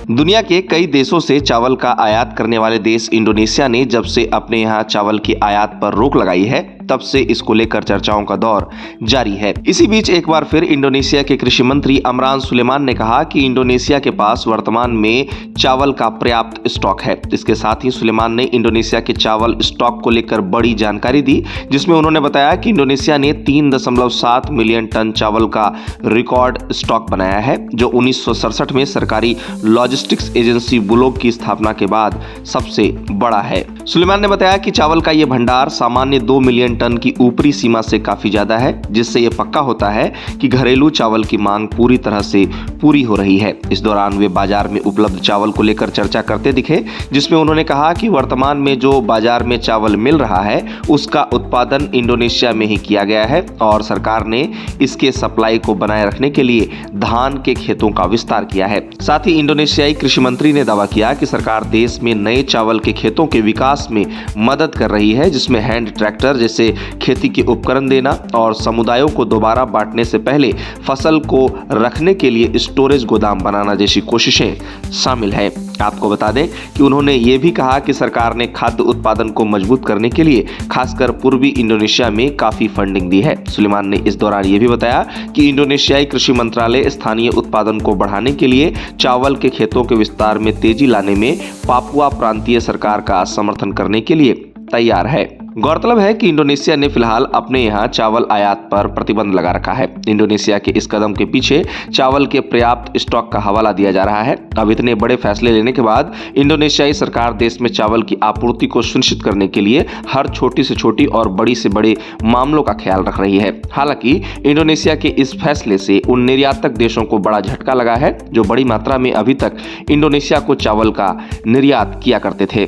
दुनिया के कई देशों से चावल का आयात करने वाले देश इंडोनेशिया ने जब से अपने यहाँ चावल की आयात पर रोक लगाई है, तब से इसको लेकर चर्चाओं का दौर जारी है। इसी बीच एक बार फिर इंडोनेशिया के कृषि मंत्री अमरान सुलेमान ने कहा कि इंडोनेशिया के पास वर्तमान में चावल का पर्याप्त स्टॉक है। इसके साथ ही सुलेमान ने इंडोनेशिया के चावल स्टॉक को लेकर बड़ी जानकारी दी, जिसमें उन्होंने बताया कि इंडोनेशिया ने 3.7 मिलियन टन चावल का रिकॉर्ड स्टॉक बनाया है, जो 1967 में सरकारी लॉजिस्टिक्स एजेंसी बुलोग की स्थापना के बाद सबसे बड़ा है। सुलेमान ने बताया कि चावल का यह भंडार सामान्य 2 मिलियन टन की ऊपरी सीमा से काफी ज्यादा है, जिससे यह पक्का होता है कि घरेलू चावल की मांग पूरी तरह से पूरी हो रही है। इस दौरान वे बाजार में उपलब्ध चावल को लेकर चर्चा करते दिखे, जिसमें उन्होंने कहा कि वर्तमान में जो बाजार में चावल मिल रहा है उसका उत्पादन इंडोनेशिया में ही किया गया है और सरकार ने इसके सप्लाई को बनाए रखने के लिए धान के खेतों का विस्तार किया है। साथ ही इंडोनेशियाई कृषि मंत्री ने दावा किया कि सरकार देश में नए चावल के खेतों के विकास में मदद कर रही है, जिसमें हैंड ट्रैक्टर जैसे खेती के उपकरण देना और समुदायों को दोबारा बांटने से पहले फसल को रखने के लिए स्टोरेज गोदाम बनाना जैसी कोशिशें शामिल है। आपको बता दें कि उन्होंने ये भी कहा कि सरकार ने खाद्य उत्पादन को मजबूत करने के लिए खासकर पूर्वी इंडोनेशिया में काफी फंडिंग दी है। सुलेमान ने इस दौरान ये भी बताया कि इंडोनेशियाई कृषि मंत्रालय स्थानीय उत्पादन को बढ़ाने के लिए चावल के खेतों के विस्तार में तेजी लाने में पापुआ प्रांतीय सरकार का समर्थन करने के लिए तैयार है। गौरतलब है कि इंडोनेशिया ने फिलहाल अपने यहाँ चावल आयात पर प्रतिबंध लगा रखा है। इंडोनेशिया के इस कदम के पीछे चावल के पर्याप्त स्टॉक का हवाला दिया जा रहा है। अब इतने बड़े फैसले लेने के बाद इंडोनेशियाई सरकार देश में चावल की आपूर्ति को सुनिश्चित करने के लिए हर छोटी से छोटी और बड़ी से बड़े मामलों का ख्याल रख रही है। हालांकि इंडोनेशिया के इस फैसले से उन निर्यातक देशों को बड़ा झटका लगा है जो बड़ी मात्रा में अभी तक इंडोनेशिया को चावल का निर्यात किया करते थे।